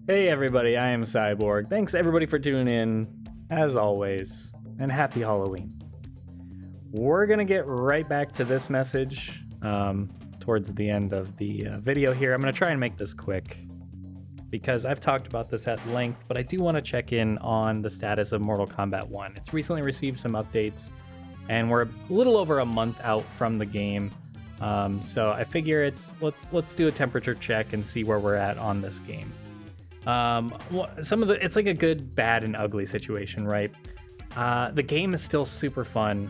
Hey everybody, I am Cyborg. Thanks everybody for tuning in, as always, and happy Halloween. We're gonna get right back to this message towards the end of the video here. I'm gonna try and make this quick because I've talked about this at length, but I do want to check in on the status of Mortal Kombat 1. It's recently received some updates, and we're a little over a month out from the game. So I figure let's do a temperature check and see where we're at on this game. It's like a good, bad, and ugly situation, right? The game is still super fun.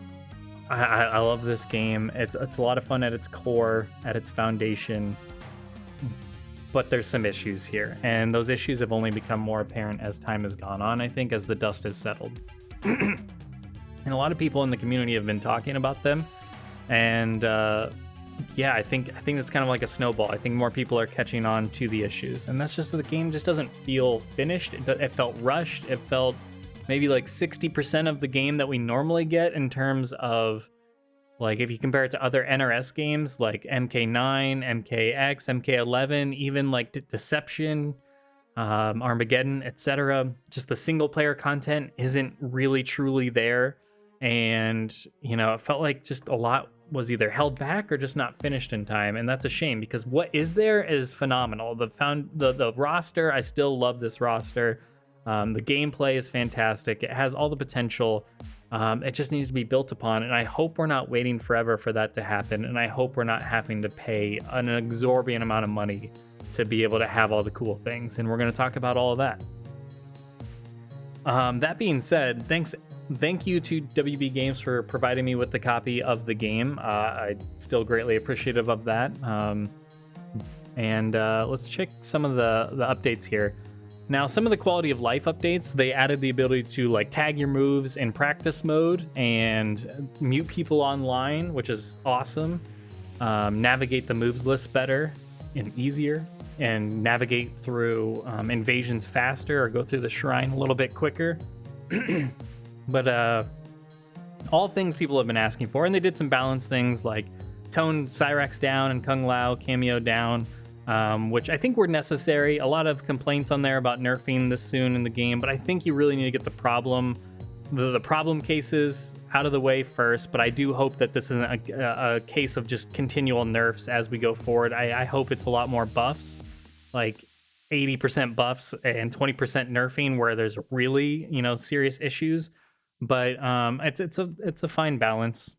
I love this game. It's a lot of fun at its core, at its foundation. But there's some issues here, and those issues have only become more apparent as time has gone on, I think, as the dust has settled. And a lot of people in the community have been talking about them, and yeah, I think that's kind of like a snowball. I think more people are catching on to the issues, and that's just that the game just doesn't feel finished. It felt rushed. It felt maybe like 60% of the game that we normally get in terms of, like, if you compare it to other NRS games like MK9, MKX, MK11, even like Deception, Armageddon, etc. Just the single player content isn't really truly there, and it felt like just a lot was either held back or just not finished in time, and that's a shame because what is there is phenomenal. The roster, I still love this roster. The gameplay is fantastic. It has all the potential. It just needs to be built upon, and I hope we're not waiting forever for that to happen, and I hope we're not having to pay an exorbitant amount of money to be able to have all the cool things, and we're going to talk about all of that. That being said, thank you to WB Games for providing me with the copy of the game. I'm still greatly appreciative of that. And let's check some of the updates here. Now, some of the quality of life updates, they added the ability to like tag your moves in practice mode and mute people online, which is awesome. Navigate the moves list better and easier, and navigate through invasions faster or go through the shrine a little bit quicker. But all things people have been asking for, and they did some balance things like toned Cyrax down and Kung Lao cameo down, which I think were necessary. A lot of complaints on there about nerfing this soon in the game, but I think you really need to get the problem cases out of the way first. But I do hope that this isn't a case of just continual nerfs as we go forward. I hope it's a lot more buffs, like 80% buffs and 20% nerfing where there's really serious issues. But it's a fine balance.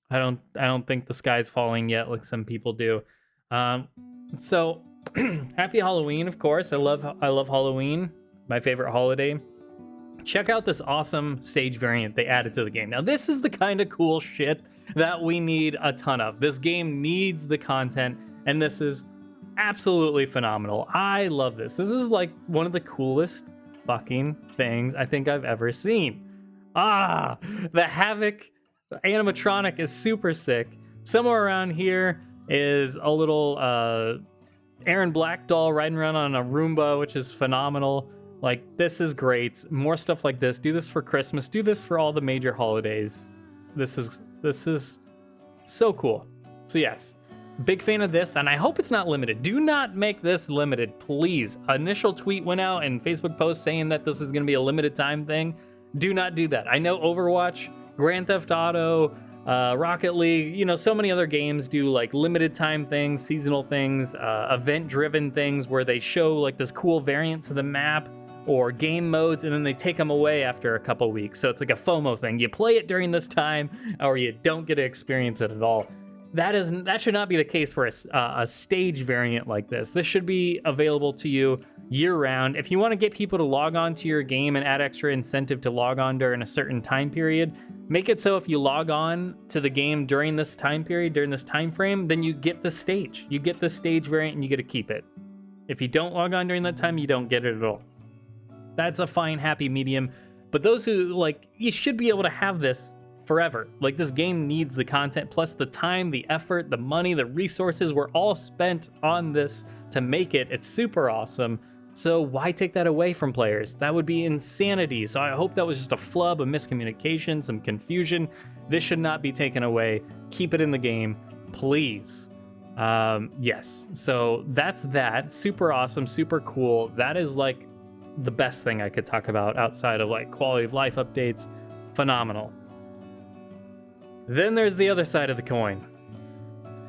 I don't think the sky's falling yet like some people do. So happy Halloween, of course. I love Halloween, my favorite holiday. Check out this awesome stage variant they added to the game. Now, this is the kind of cool shit that we need a ton of. This game needs the content, and this is absolutely phenomenal. I love this. This is like one of the coolest fucking things I think I've ever seen. The Havoc animatronic is super sick. Somewhere around here is a little Aaron Black doll riding around on a Roomba, which is phenomenal. Like, this is great. More stuff like this. Do this for Christmas. Do this for all the major holidays. This is so cool. So yes, big fan of this, and I hope it's not limited. Do not make this limited, please. Initial tweet went out and Facebook post saying that this is going to be a limited time thing. Do not do that. I know Overwatch, Grand Theft Auto, Rocket League, so many other games do like limited time things, seasonal things, event driven things where they show like this cool variant to the map or game modes, and then they take them away after a couple weeks. So it's like a FOMO thing. You play it during this time or you don't get to experience it at all. That should not be the case for a stage variant like this. This should be available to you year-round. If you want to get people to log on to your game and add extra incentive to log on during a certain time period, make it so if you log on to the game during this time period, during this time frame, then you get the stage. You get the stage variant and you get to keep it. If you don't log on during that time, you don't get it at all. That's a fine, happy medium. But those who, you should be able to have this forever. Like, this game needs the content, plus the time, the effort, the money, the resources were all spent on this to make it. It's super awesome. So why take that away from players? That would be insanity. So I hope that was just a flub, a miscommunication, some confusion. This should not be taken away. Keep it in the game, please. Yes, so that's that. Super awesome, super cool. That is like the best thing I could talk about outside of like quality of life updates. Phenomenal. Then there's the other side of the coin,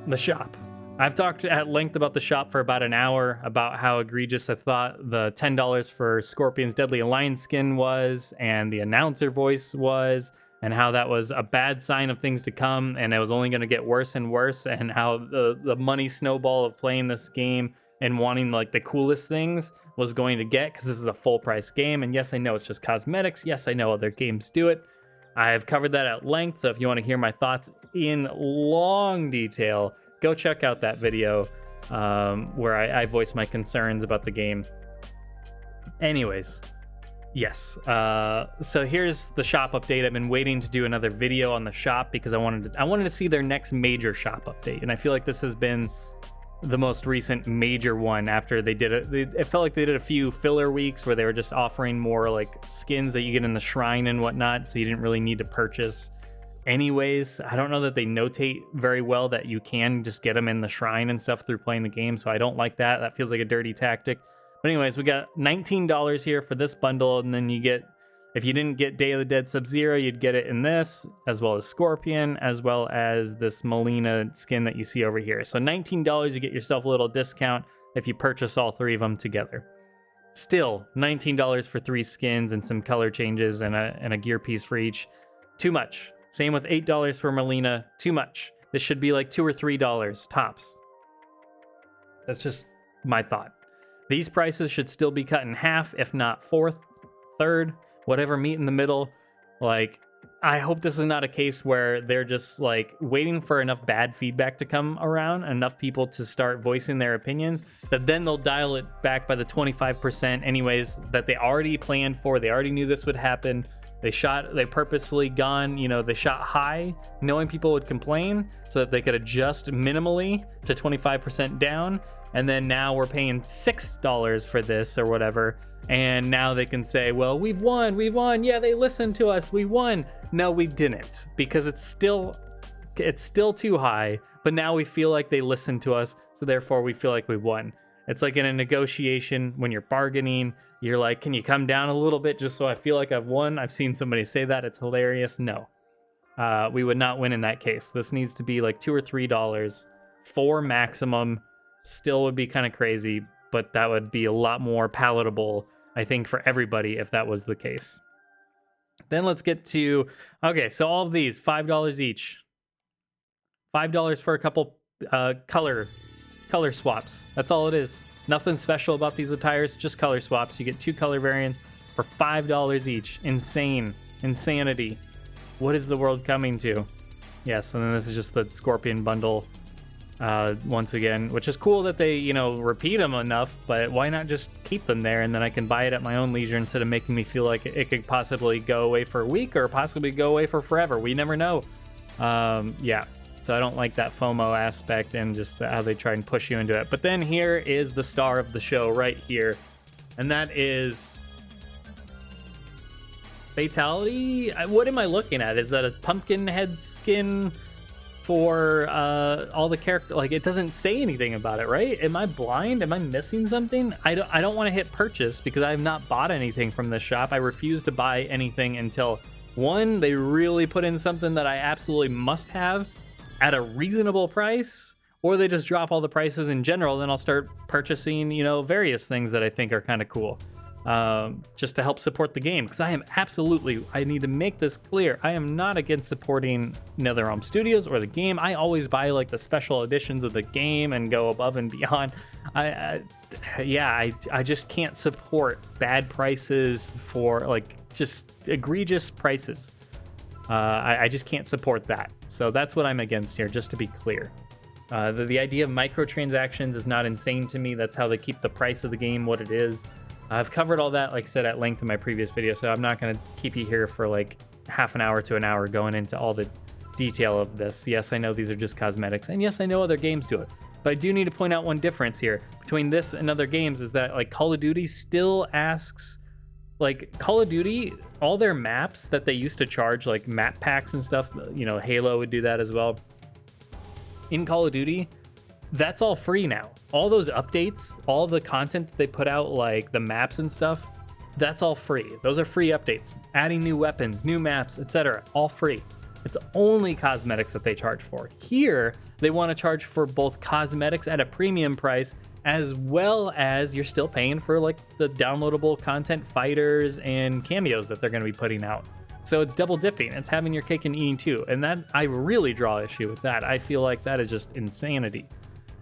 the shop. I've talked at length about the shop for about an hour, about how egregious I thought the $10 for Scorpion's Deadly Alliance skin was, and the announcer voice was, and how that was a bad sign of things to come, and it was only going to get worse and worse, and how the money snowball of playing this game and wanting like the coolest things was going to get, because this is a full price game. And yes, I know it's just cosmetics. Yes, I know other games do it. I've covered that at length, so if you want to hear my thoughts in long detail, go check out that video where I voice my concerns about the game. Anyways, yes. So here's the shop update. I've been waiting to do another video on the shop because I wanted to see their next major shop update, and I feel like this has been the most recent major one after they did it. It felt like they did a few filler weeks where they were just offering more like skins that you get in the shrine and whatnot, so you didn't really need to purchase anyways. I don't know that they notate very well that you can just get them in the shrine and stuff through playing the game, so I don't like that. That feels like a dirty tactic. But anyways, we got $19 here for this bundle, and then you get, if you didn't get Day of the Dead Sub-Zero, you'd get it in this, as well as Scorpion, as well as this Mileena skin that you see over here. So $19, you get yourself a little discount if you purchase all three of them together. Still, $19 for 3 skins and some color changes and a gear piece for each. Too much. Same with $8 for Mileena. Too much. This should be like $2 or $3 tops. That's just my thought. These prices should still be cut in half, if not fourth, third, whatever, meet in the middle. Like, I hope this is not a case where they're just like waiting for enough bad feedback to come around, enough people to start voicing their opinions, that then they'll dial it back by the 25% anyways that they already planned for. They already knew this would happen. They purposely they shot high knowing people would complain so that they could adjust minimally to 25% down. And then now we're paying $6 for this or whatever. And now they can say, well, we've won. Yeah, they listened to us. We won. No, we didn't, because it's still too high. But now we feel like they listened to us. So therefore we feel like we won. It's like in a negotiation when you're bargaining, you're like, can you come down a little bit just so I feel like I've won? I've seen somebody say that. It's hilarious. No, we would not win in that case. This needs to be like $2 or $3, 4 maximum. Still would be kind of crazy, but that would be a lot more palatable, I think, for everybody if that was the case. Then let's get to, okay, so all of these, $5 each. $5 for a couple color swaps. That's all it is. Nothing special about these attires, just color swaps. You get 2 color variants for $5 each. Insanity. What is the world coming to? Yes, and then this is just the Scorpion bundle once again, which is cool that they, repeat them enough, but why not just keep them there, and then I can buy it at my own leisure instead of making me feel like it could possibly go away for a week or possibly go away for forever. We never know. Yeah. So I don't like that FOMO aspect and just how they try and push you into it. But then here is the star of the show right here. And that is Fatality. What am I looking at? Is that a pumpkin head skin for all the character? Like, it doesn't say anything about it, right? Am I blind? Am I missing something? I don't want to hit purchase because I have not bought anything from this shop. I refuse to buy anything until, one, they really put in something that I absolutely must have at a reasonable price, or they just drop all the prices in general. Then I'll start purchasing, various things that I think are kind of cool, just to help support the game. Because I need to make this clear, I am not against supporting NetherRealm Studios or the game. I always buy like the special editions of the game and go above and beyond. I just can't support bad prices for like just egregious prices. I just can't support that. So that's what I'm against here, just to be clear. The idea of microtransactions is not insane to me. That's how they keep the price of the game what it is. I've covered all that, like I said, at length in my previous video, so I'm not going to keep you here for like half an hour to an hour going into all the detail of this. Yes, I know these are just cosmetics, and yes, I know other games do it. But I do need to point out one difference here between this and other games is that like Call of Duty still asks, like Call of Duty, all their maps that they used to charge, like map packs and stuff, Halo would do that as well. In Call of Duty, That's all free now. All those updates, all the content that they put out, like the maps and stuff, that's all free. Those are free updates. Adding new weapons, new maps, etc. All free. It's only cosmetics that they charge for. Here, they want to charge for both cosmetics at a premium price, as well as you're still paying for like the downloadable content, fighters, and cameos that they're going to be putting out. So it's double dipping. It's having your cake and eating too. And that, I really draw issue with that. I feel like that is just insanity.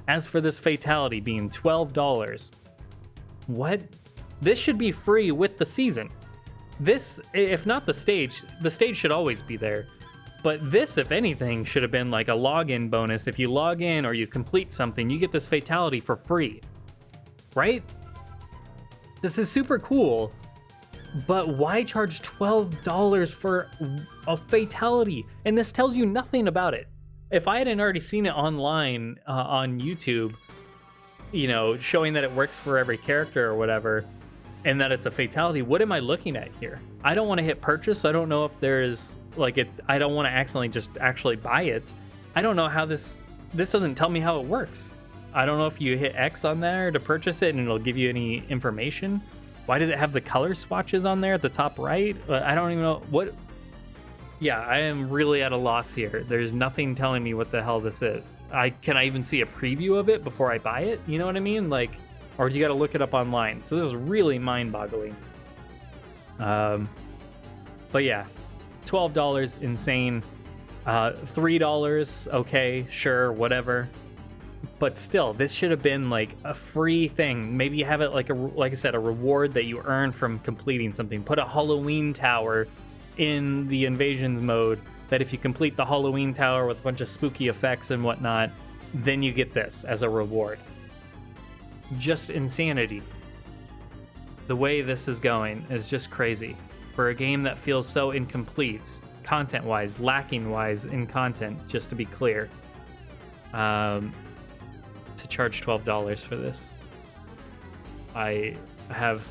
As for this fatality being $12, what? This should be free with the season. This, if not the stage should always be there. But this, if anything, should have been like a login bonus. If you log in or you complete something, you get this fatality for free. Right? This is super cool. But why charge $12 for a fatality? And this tells you nothing about it. If I hadn't already seen it online on YouTube, you know, showing that it works for every character or whatever, and that it's a fatality, what am I looking at here? I don't want to hit purchase. I don't know if there's like I don't want to accidentally just actually buy it. I don't know how this doesn't tell me how it works. I don't know if you hit X on there to purchase it and it'll give you any information. Why does it have the color swatches on there at the top right? I don't even know what. Yeah, I am really at a loss here. There's nothing telling me what the hell this is. Can I even see a preview of it before I buy it? You know what I mean? Like, or you got to look it up online. So this is really mind-boggling. But yeah, $12, insane. $3, okay, sure, whatever. But still, this should have been like a free thing. Maybe you have it like like I said, a reward that you earn from completing something. Put a Halloween tower in the invasions mode, that if you complete the Halloween tower with a bunch of spooky effects and whatnot, then you get this as a reward. Just insanity. The way this is going is just crazy. For a game that feels so incomplete, content-wise, lacking-wise in content, just to be clear. To charge $12 for this. I have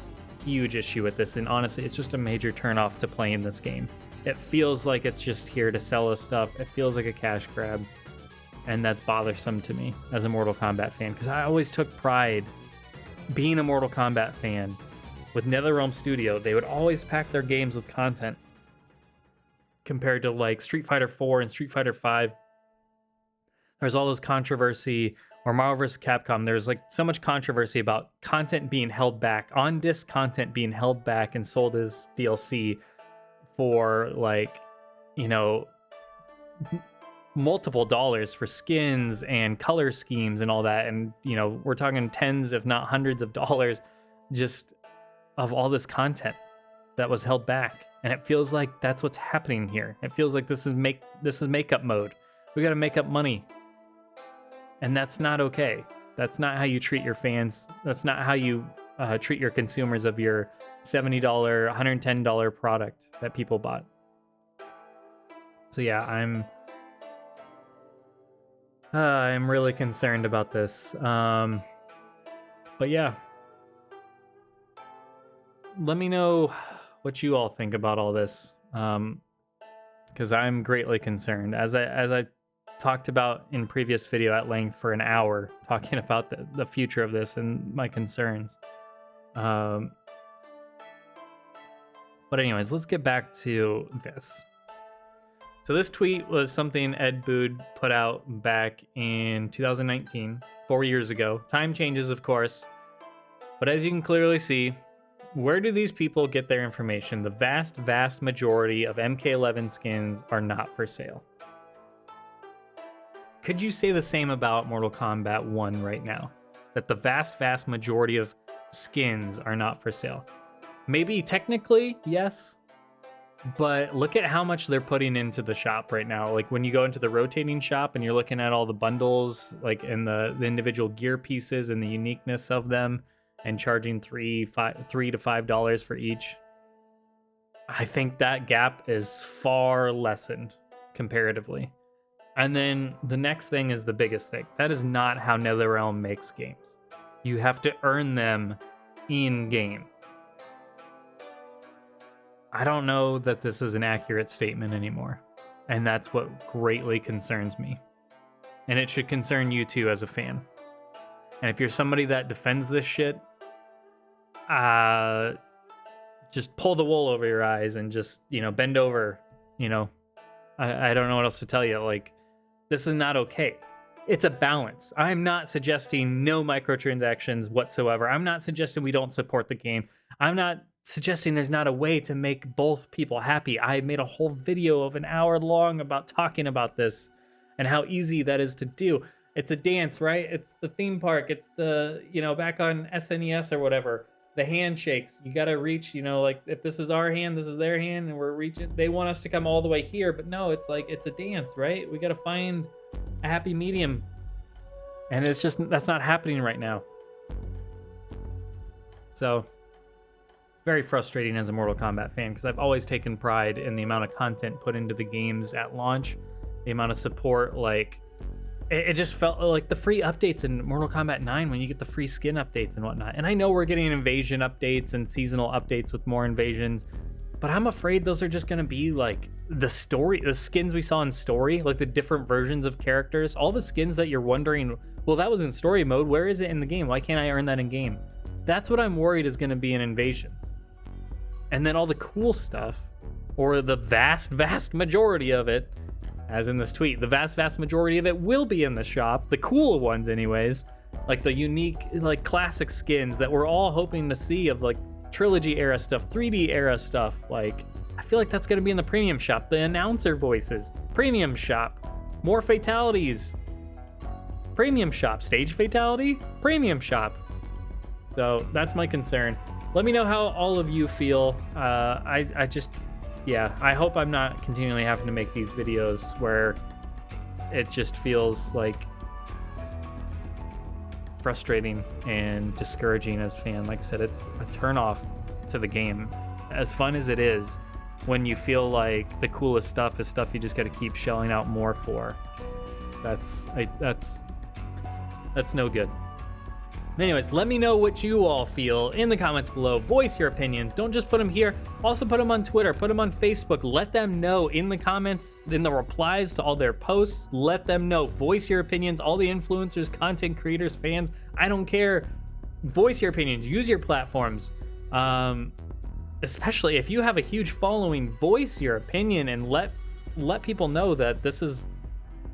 huge issue with this, and honestly, it's just a major turnoff to playing this game. It feels like it's just here to sell us stuff. It feels like a cash grab, and that's bothersome to me as a Mortal Kombat fan, because I always took pride being a Mortal Kombat fan. With NetherRealm Studio, they would always pack their games with content compared to like Street Fighter 4 and Street Fighter 5. There's all this controversy, or Marvel vs. Capcom, there's like so much controversy about content being held back, on-disc content being held back and sold as DLC for like, you know, multiple dollars for skins and color schemes and all that. And, you know, we're talking tens, if not hundreds of dollars just of all this content that was held back. And it feels like that's what's happening here. It feels like this is makeup mode. We got to make up money. And that's not okay. That's not how you treat your fans. That's not how you treat your consumers of your $70, $110 product that people bought. So yeah, I'm really concerned about this. But yeah, let me know what you all think about all this, because I'm greatly concerned. As I talked about in previous video at length for an hour, talking about the future of this and my concerns. But anyways, let's get back to this. So this tweet was something Ed Boon put out back in 2019, 4 years ago. Time changes, of course. But as you can clearly see, where do these people get their information? The vast, vast majority of MK11 skins are not for sale. Could you say the same about Mortal Kombat 1 right now? That the vast, vast majority of skins are not for sale? Maybe technically, yes. But look at how much they're putting into the shop right now. Like when you go into the rotating shop and you're looking at all the bundles, like and the individual gear pieces and the uniqueness of them, and charging $3 to $5 for each. I think that gap is far lessened comparatively. And then the next thing is the biggest thing. That is not how NetherRealm makes games. You have to earn them in game. I don't know that this is an accurate statement anymore. And that's what greatly concerns me. and it should concern you too as a fan. And if you're somebody that defends this shit, just pull the wool over your eyes and just, bend over. I don't know what else to tell you. Like, this is not okay. It's a balance. I'm not suggesting no microtransactions whatsoever. I'm not suggesting we don't support the game. I'm not suggesting there's not a way to make both people happy. I made a whole video of an hour long about talking about this and how easy that is to do. It's a dance, right? It's the theme park. It's the, back on SNES or whatever, the handshakes. You got to reach, like if this is our hand, this is their hand, and we're reaching. They want us to come all the way here, but no, it's like, it's a dance, right? We got to find a happy medium. And that's not happening right now. So, very frustrating as a Mortal Kombat fan, because I've always taken pride in the amount of content put into the games at launch, the amount of support. Like, it just felt like the free updates in Mortal Kombat 9 when you get the free skin updates and whatnot. And I know we're getting invasion updates and seasonal updates with more invasions, but I'm afraid those are just going to be like the skins we saw in story, like the different versions of characters, all the skins that you're wondering, well, that was in story mode. Where is it in the game? Why can't I earn that in game? That's what I'm worried is going to be in invasions. And then all the cool stuff, or the vast majority of it, as in this tweet, the vast majority of it will be in the shop, the cool ones anyways, like the unique, like classic skins that we're all hoping to see of like trilogy era stuff, 3D era stuff. Like, I feel like that's going to be in the premium shop. The announcer voices, premium shop. More fatalities, premium shop. Stage fatality, premium shop. So that's my concern. Let me know how all of you feel. I hope I'm not continually having to make these videos where it just feels like frustrating and discouraging as a fan. Like I said, it's a turnoff to the game. As fun as it is, when you feel like the coolest stuff is stuff you just got to keep shelling out more for. That's no good. Anyways, let me know what you all feel in the comments below. Voice your opinions. Don't just put them here. Also put them on Twitter. Put them on Facebook. Let them know in the comments, in the replies to all their posts. Let them know. Voice your opinions. All the influencers, content creators, fans, I don't care. Voice your opinions. Use your platforms. Especially if you have a huge following, voice your opinion and let people know that this is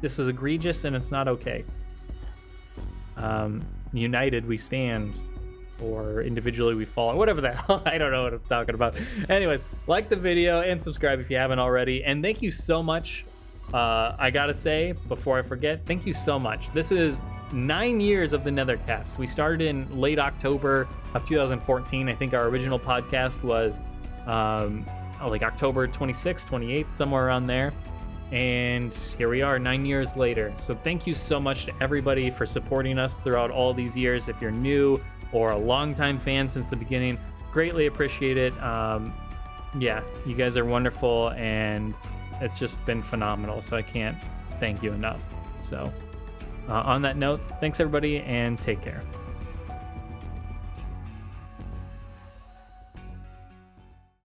egregious and it's not okay. United we stand, or individually we fall, or whatever the hell. I don't know what I'm talking about. Anyways, like the video and subscribe if you haven't already. And thank you so much. I gotta say, before I forget, thank you so much. This is 9 years of the Nethercast. We started in late October of 2014. I think our original podcast was like October 26th, 28th, somewhere around there. And here we are 9 years later. So thank you so much to everybody for supporting us throughout all these years. If you're new or a longtime fan since the beginning, greatly appreciate it. Yeah, you guys are wonderful and it's just been phenomenal. So I can't thank you enough. So on that note, thanks everybody and take care.